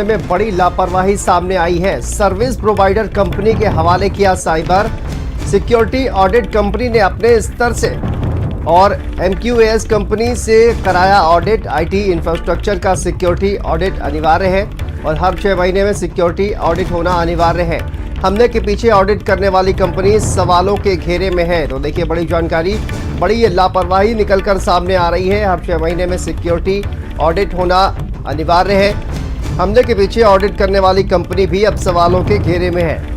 में बड़ी लापरवाही सामने आई है। सर्विस प्रोवाइडर कंपनी के हवाले किया साइबर सिक्योरिटी ऑडिट कंपनी ने अपने स्तर से और MQAS कंपनी से कराया ऑडिट। IT इंफ्रास्ट्रक्चर का सिक्योरिटी ऑडिट अनिवार्य है और हर 6 महीने में सिक्योरिटी ऑडिट होना अनिवार्य है। हमले के पीछे ऑडिट करने वाली कंपनी सवालों के घेरे में है। तो देखिए, बड़ी जानकारी, बड़ी लापरवाही निकलकर सामने आ रही है। हर 6 महीने में सिक्योरिटी ऑडिट होना अनिवार्य है। हमले के पीछे ऑडिट करने वाली कंपनी भी अब सवालों के घेरे में है।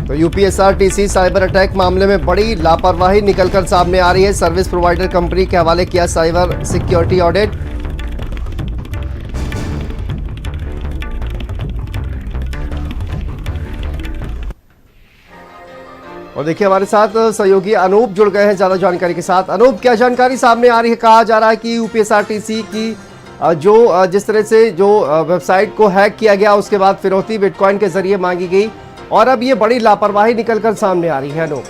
तो UPSRTC साइबर अटैक मामले में बड़ी लापरवाही निकलकर सामने आ रही है। सर्विस प्रोवाइडर कंपनी के हवाले किया साइबर सिक्योरिटी ऑडिट। और देखिए, हमारे साथ सहयोगी अनूप जुड़ गए हैं ज्यादा जानकारी के साथ। अनूप, क्या जानकारी सामने आ रही है? कहा जा रहा है कि UPSRTC की जिस तरह से वेबसाइट को हैक किया गया, उसके बाद फिरौती बिटकॉइन के जरिए मांगी गई और अब ये बड़ी लापरवाही निकलकर सामने आ रही है। अनूप,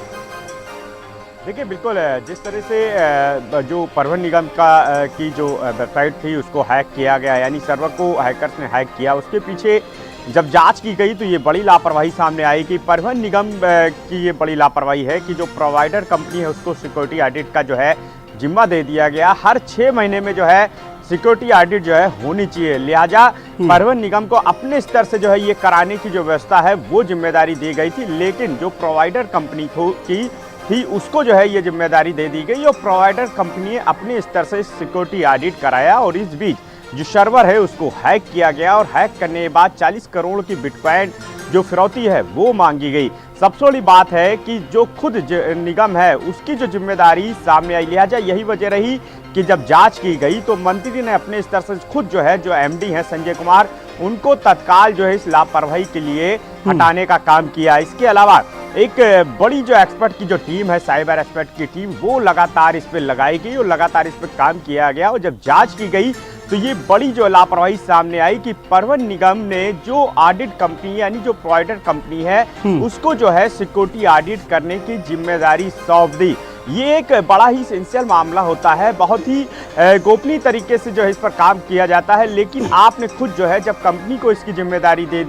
देखिए, बिल्कुल जिस तरह से जो परिवहन निगम की जो वेबसाइट थी उसको हैक किया गया, यानी सर्वर को हैकर्स ने हैक किया, उसके पीछे जब जांच की गई तो ये बड़ी लापरवाही सामने आई कि परिवहन निगम की ये बड़ी लापरवाही है कि जो प्रोवाइडर कंपनी है उसको सिक्योरिटी ऑडिट का जो है जिम्मा दे दिया गया। हर 6 महीने में जो है सिक्योरिटी ऑडिट जो है होनी चाहिए, लिहाजा परिवहन निगम को अपने स्तर से जो है ये कराने की जो व्यवस्था है वो जिम्मेदारी दी गई थी। लेकिन जो प्रोवाइडर कंपनी की थी उसको जो है ये जिम्मेदारी दे दी गई और प्रोवाइडर कंपनी ने अपने स्तर से सिक्योरिटी ऑडिट कराया और इस बीच जो सर्वर है उसको हैक किया गया और हैक करने के बाद 40 करोड़ की बिटकॉइन जो फिरौती है वो मांगी गई। सबसे बड़ी बात है कि जो खुद निगम है उसकी जो जिम्मेदारी सामने आई, लिहाजा यही वजह रही कि जब जांच की गई तो मंत्री ने अपने स्तर से खुद जो है जो MD हैं संजय कुमार, उनको तत्काल जो है इस लापरवाही के लिए हटाने का काम किया। इसके अलावा एक बड़ी जो एक्सपर्ट की जो टीम है, साइबर एक्सपर्ट की टीम, वो लगातार इस पर लगाई गई और लगातार इस पर काम किया गया और जब जांच की गई तो ये बड़ी जो लापरवाही सामने आई कि परिवहन निगम ने जो ऑडिट कंपनी यानी जो प्रोवाइडर कंपनी है उसको जो है सिक्योरिटी ऑडिट करने की जिम्मेदारी सौंप दी। ये एक बड़ा ही सेंसिटिव मामला होता है, बहुत ही गोपनीय तरीके से जो है इस पर काम किया जाता है। लेकिन आपने खुद जो है जब कंपनी को इसकी जिम्मेदारी दे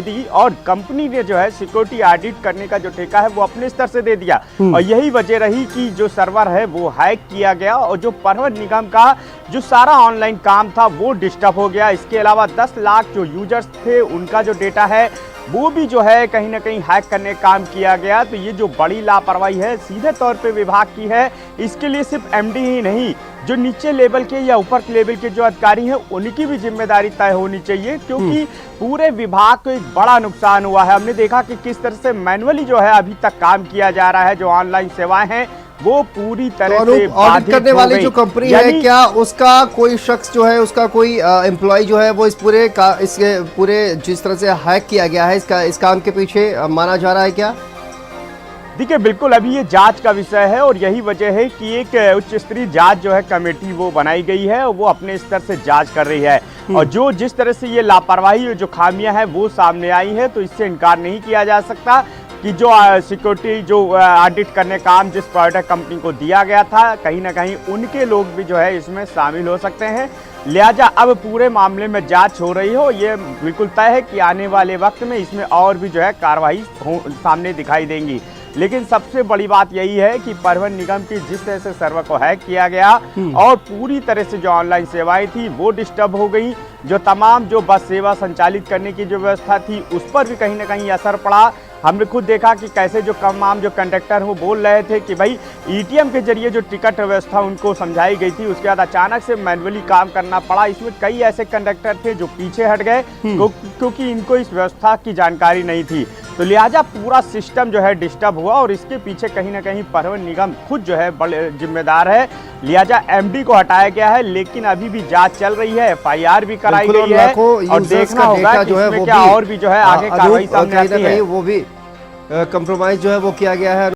दी और कंपनी ने जो है सिक्योरिटी ऑडिट करने का जो ठेका है वो अपने स्तर से दे दिया और यही वजह रही कि जो सर्वर है वो हैक किया गया और जो परिवहन निगम का जो सारा ऑनलाइन काम था वो डिस्टर्ब हो गया। इसके अलावा 10 लाख जो यूजर्स थे उनका जो डेटा है वो भी जो है कहीं ना कहीं हैक करने का काम किया गया। तो ये जो बड़ी लापरवाही है सीधे तौर पे विभाग की है। इसके लिए सिर्फ MD ही नहीं, जो नीचे लेवल के या ऊपर लेवल के जो अधिकारी हैं उनकी भी जिम्मेदारी तय होनी चाहिए, क्योंकि पूरे विभाग को एक बड़ा नुकसान हुआ है। हमने देखा कि किस तरह से मैनुअली जो है अभी तक काम किया जा रहा है, जो ऑनलाइन सेवाएं हैं वो पूरी तरह से ऑडिट करने वाली जो कंपनी है, क्या उसका कोई शख्स जो है, उसका कोई एम्प्लॉय जो है वो इसके पूरे जिस तरह से हैक किया गया है इस काम के पीछे माना जा रहा है क्या? देखिए, बिल्कुल अभी ये जांच का विषय है और यही वजह है कि एक उच्च स्तरीय जांच जो है कमेटी वो बनाई गई है और वो अपने स्तर से जांच कर रही है और जिस तरह से ये लापरवाही जो खामियां हैं वो सामने आई है तो इससे इनकार नहीं किया जा सकता कि जो सिक्योरिटी जो ऑडिट करने का काम जिस प्रोवाइडर कंपनी को दिया गया था, कहीं ना कहीं उनके लोग भी जो है इसमें शामिल हो सकते हैं। लिहाजा अब पूरे मामले में जांच हो रही हो, ये बिल्कुल तय है कि आने वाले वक्त में इसमें और भी जो है कार्रवाई सामने दिखाई देंगी। लेकिन सबसे बड़ी बात यही है कि परिवहन निगम की जिस तरह से सर्वर को हैक किया गया और पूरी तरह से जो ऑनलाइन सेवाएं थी वो डिस्टर्ब हो गई, जो तमाम जो बस सेवा संचालित करने की जो व्यवस्था थी उस पर भी कहीं ना कहीं असर पड़ा। हमने खुद देखा कि कैसे जो तमाम जो कंडक्टर वो बोल रहे थे कि भाई ETM के जरिए जो टिकट व्यवस्था उनको समझाई गई थी, उसके बाद अचानक से मैनुअली काम करना पड़ा। इसमें कई ऐसे कंडक्टर थे जो पीछे हट गए क्योंकि इनको इस व्यवस्था की जानकारी नहीं थी। तो लिहाजा पूरा सिस्टम जो है डिस्टर्ब हुआ और इसके पीछे कहीं ना कहीं परिवहन निगम खुद जो है बड़े जिम्मेदार है। लिहाजा MD को हटाया गया है, लेकिन अभी भी जांच चल रही है, FIR भी कराई गई है और देखना होगा कि इसमें क्या और भी जो है आगे कार्रवाई सामने आती है। वो भी कंप्रोमाइज जो है वो किया गया है।